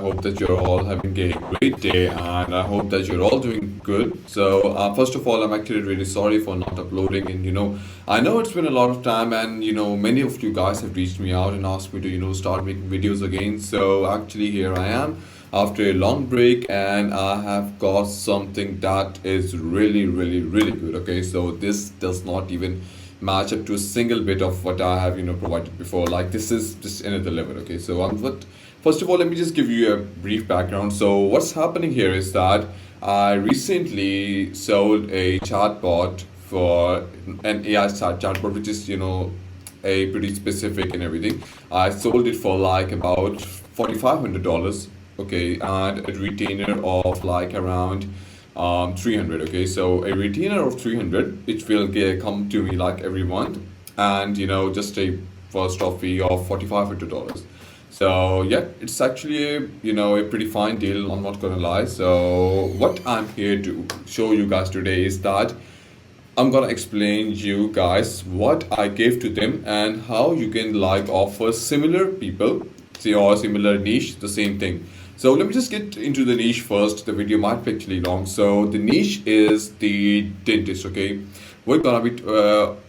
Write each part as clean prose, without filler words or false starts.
hope that you're all having a great day, and I hope that you're all doing good. So, first of all, I'm actually really sorry for not uploading. And I know it's been a lot of time, and many of you guys have reached me out and asked me to start making videos again. So, actually, here I am after a long break, and I have got something that is really, really, really good. Okay, so this does not even match up to a single bit of what I have provided before. Like, this is just another level. Okay, so what first of all, let me just give you a brief background. So what's happening here is that I recently sold a chatbot for an AI chatbot, which is a pretty specific and everything. I sold it for like about $4,500. Okay, and a retainer of like around 300. Okay, so a retainer of 300, it will come to me like every month, and just a first off fee of $4,500. So yeah, it's actually a pretty fine deal. I'm not gonna lie. So what I'm here to show you guys today is that I'm gonna explain you guys what I gave to them and how you can like offer similar people, see, or similar niche, the same thing. So let me just get into the niche first. The video might be actually long. So the niche is the dentist. Okay, we're gonna be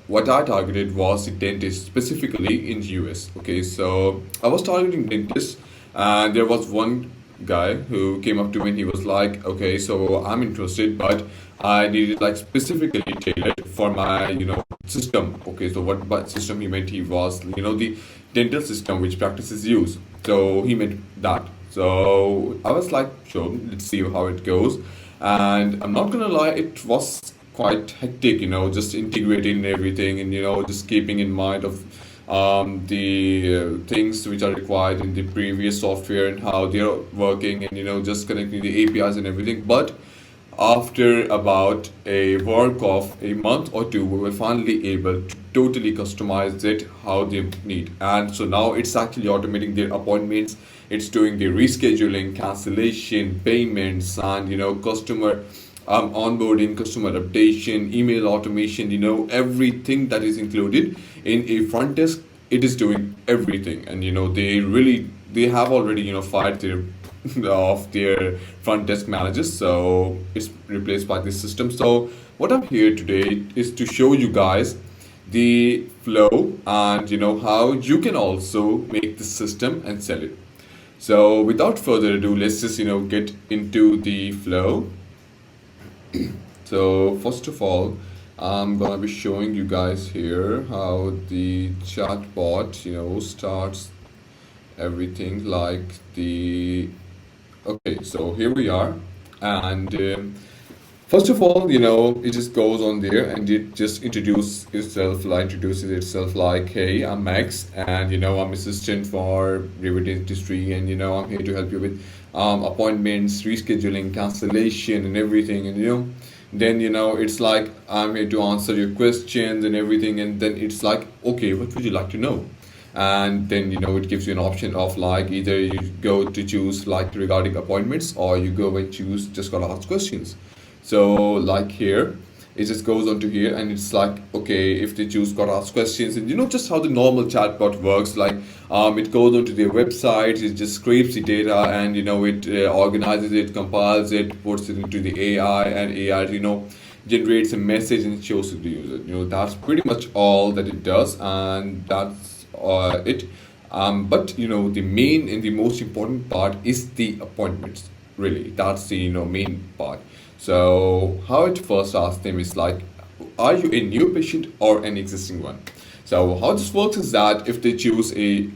what I targeted was the dentist specifically in the US. Okay, so I was targeting dentists, and there was one guy who came up to me and he was like, okay, so I'm interested, but I needed like specifically tailored for my system. Okay, so what by system he meant, he was the dental system which practices use. So he meant that. So I was like, sure, let's see how it goes. And I'm not gonna lie, it was quite hectic, just integrating everything, and just keeping in mind of the things which are required in the previous software and how they're working, and just connecting the APIs and everything. But after about a work of a month or two, we were finally able to totally customize it how they need. And so now it's actually automating their appointments, it's doing the rescheduling, cancellation, payments, and customer onboarding, customer updation, email automation, everything that is included in a front desk. It is doing everything, and they have already fired their of their front desk managers, so it's replaced by this system. So what I'm here today is to show you guys the flow, and how you can also make the system and sell it. So without further ado, let's just get into the flow. So first of all, I'm gonna be showing you guys here how the chatbot starts everything, like the okay, so here we are, and first of all, it just goes on there and it just introduces itself like, hey, I'm Max, and I'm assistant for River Dentistry, and I'm here to help you with appointments, rescheduling, cancellation, and everything, and then it's like, I'm here to answer your questions and everything, and then it's like, okay, what would you like to know? And then it gives you an option of like, either you go to choose like regarding appointments, or you go and choose just gotta ask questions. So like here, it just goes on to here, and it's like, okay, if they choose gotta ask questions, and just how the normal chatbot works, like it goes onto their website, it just scrapes the data, and it organizes it, compiles it, puts it into the AI, and AI generates a message and shows it to the user. That's pretty much all that it does, and that's it. But the main and the most important part is the appointments. Really, that's the main part. So how it first asks them is like, are you a new patient or an existing one? So how this works is that if they choose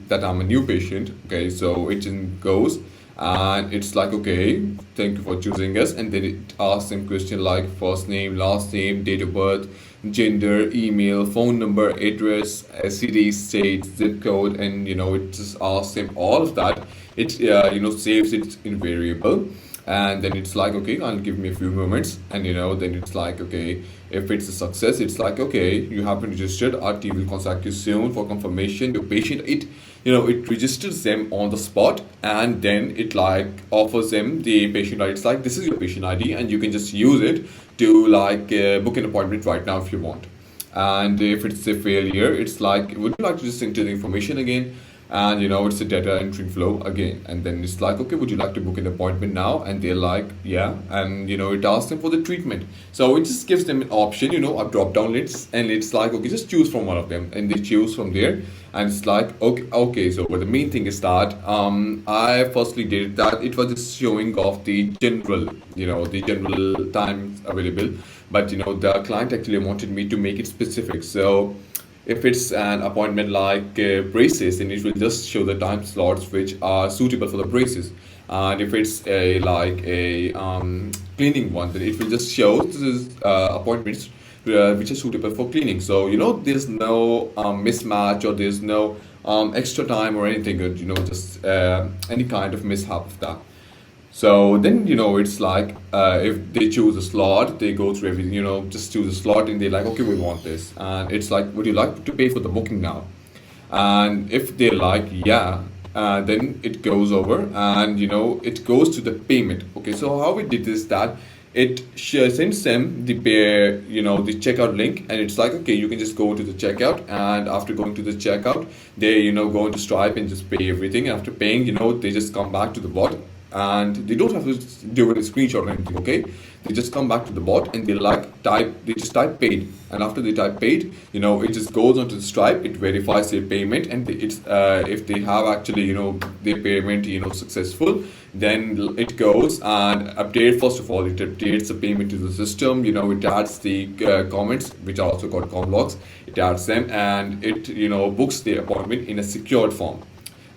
that I'm a new patient, okay, so it then goes and it's like, okay, thank you for choosing us, and then it asks them question like first name, last name, date of birth, gender, email, phone number, address, city, state, zip code, and it just asks them all of that. It saves it in variable, and then it's like, okay, I'll give me a few moments, and then it's like, okay, if it's a success, it's like, okay, you have been registered, our team will contact you soon for confirmation. Your patient, it registers them on the spot, and then it like offers them the patient ID. It's like, this is your patient ID, and you can just use it to like book an appointment right now if you want. And if it's a failure, it's like, would you like to just enter the information again? and it's a data entry flow again, and then it's like, okay, would you like to book an appointment now? And they're like, yeah. And it asks them for the treatment, so it just gives them an option, a drop down list, and it's like, okay, just choose from one of them, and they choose from there. And it's like, okay, so but the main thing is that I firstly did that it was just showing off the general, the general times available, but the client actually wanted me to make it specific. So if it's an appointment like braces, then it will just show the time slots which are suitable for the braces. And if it's a like a cleaning one, then it will just show this is appointments which are suitable for cleaning. So there's no mismatch, or there's no extra time or anything. Just any kind of mishap of that. So then, it's like if they choose a slot, they go through everything, just choose a slot, and they're like, okay, we want this. And it's like, would you like to pay for the booking now? And if they're like, yeah, then it goes over, and, it goes to the payment. Okay, so how we did is that it sends them the the checkout link, and it's like, okay, you can just go to the checkout, and after going to the checkout, they, go into Stripe and just pay everything. And after paying, they just come back to the bot, and they don't have to do any screenshot or anything. Okay, they just come back to the bot, and they just type paid, and after they type paid, it just goes onto the Stripe, it verifies their payment, and it's if they have actually their payment successful, then it goes and update. First of all, it updates the payment to the system, it adds the comments, which are also called Commlogs. It adds them, and it books the appointment in a secured form.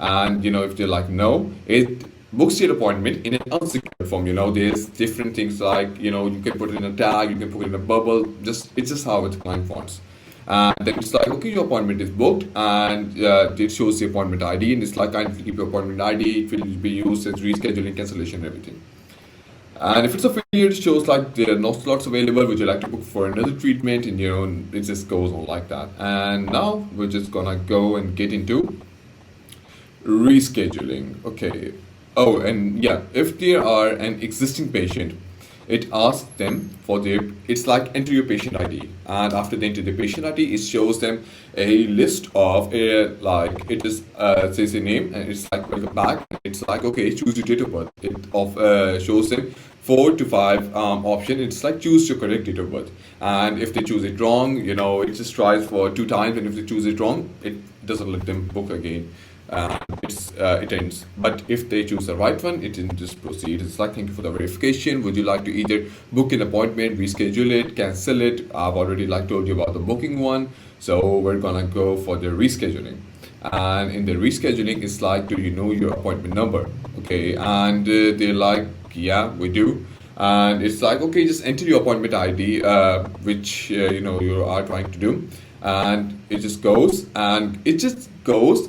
And if they're like no, it books your appointment in an unsecured form. There's different things like you can put it in a tag, you can put it in a bubble. It's just how the client wants. And then it's like, okay, your appointment is booked, and it shows the appointment ID, and it's like, kindly keep your appointment ID. It will be used as rescheduling, cancellation, and everything. And if it's affiliate, it shows like there are no slots available. Would you like to book for another treatment? And it just goes on like that. And now we're just gonna go and get into rescheduling. Okay. Oh, and yeah, if they are an existing patient, it asks them for it's like enter your patient ID, and after they enter the patient ID, it shows them a list of like it is says a name, and it's like welcome back. It's like, okay, choose your date of birth. It shows them 4 to 5 option. It's like choose your correct date of birth, and if they choose it wrong, it just tries for 2 times, and if they choose it wrong, it doesn't let them book again. It ends. But if they choose the right one, it can just proceed. It's like, thank you for the verification. Would you like to either book an appointment, reschedule it, cancel it? I've already told you about the booking one, so we're gonna go for the rescheduling. And in the rescheduling, it's like, do you know your appointment number? Okay, and they're like, yeah, we do. And it's like, okay, just enter your appointment ID, which you are trying to do, and it just goes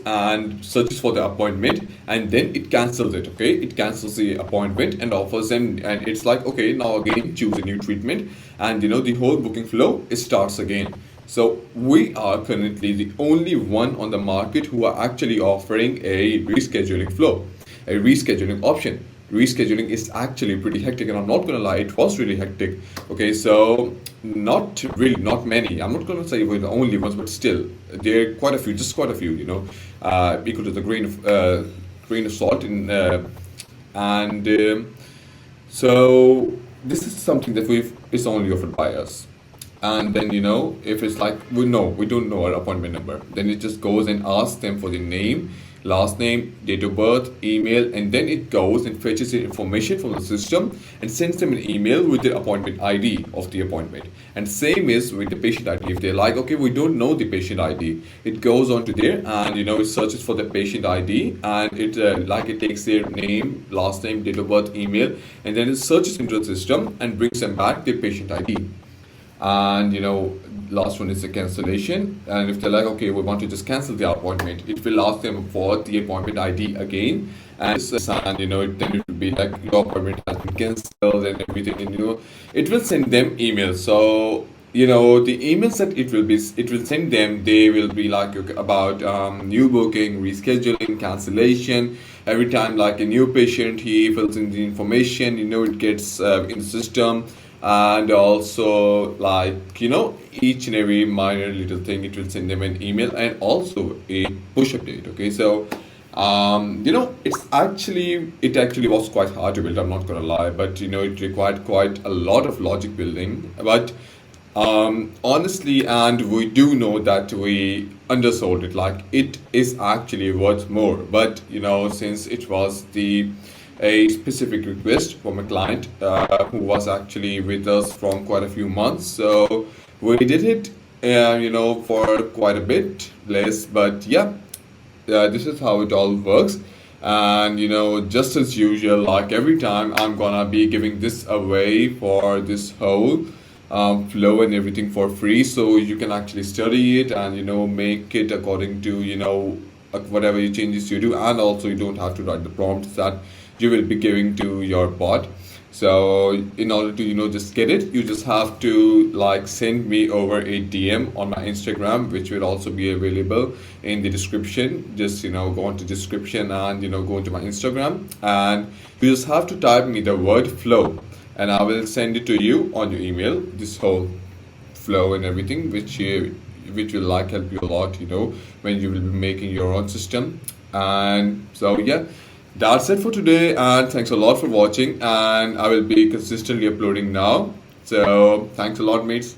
and searches for the appointment, and then it cancels it. Okay, it cancels the appointment and offers them, and it's like, okay, now again choose a new treatment, and the whole booking flow, it starts again. So we are currently the only one on the market who are actually offering a rescheduling flow, a rescheduling option. Rescheduling is actually pretty hectic, and I'm not gonna lie, it was really hectic. Okay, so not many. I'm not gonna say we're the only ones, but still, there are quite a few, equal to the grain of salt in, and so this is something that is only offered by us. And then if it's like we don't know our appointment number, then it just goes and asks them for the name, last name, date of birth, email, and then it goes and fetches the information from the system and sends them an email with the appointment ID of the appointment. And same is with the patient ID. If they're like, okay, we don't know the patient ID, it goes on to there, and it searches for the patient ID, and it takes their name, last name, date of birth, email, and then it searches into the system and brings them back their patient ID. And last one is the cancellation, and if they're like, okay, we want to just cancel the appointment, it will ask them for the appointment ID again, and then it will be like, your appointment has been cancelled and everything, and it will send them emails. So the emails that it will send them, they will be like about new booking, rescheduling, cancellation. Every time like a new patient, he fills in the information, it gets in the system, and also like each and every minor little thing, it will send them an email and also a push update. Okay, so it actually was quite hard to build, I'm not gonna lie, but it required quite a lot of logic building. But honestly, and we do know that we undersold it. Like it is actually worth more, but since it was the a specific request from a client who was actually with us from quite a few months, so we did it, for quite a bit less. But yeah, this is how it all works. And just as usual, like every time, I'm gonna be giving this away for this whole flow and everything for free, so you can actually study it and make it according to whatever changes you do. And also you don't have to write the prompts that you will be giving to your bot. So in order to just get it, you just have to like send me over a DM on my Instagram, which will also be available in the description. Just go into description and go into my Instagram, and you just have to type me the word flow, and I will send it to you on your email, this whole flow and everything, which will like help you a lot, when you will be making your own system. And so yeah, that's it for today, and thanks a lot for watching, and I will be consistently uploading now. So thanks a lot, mates.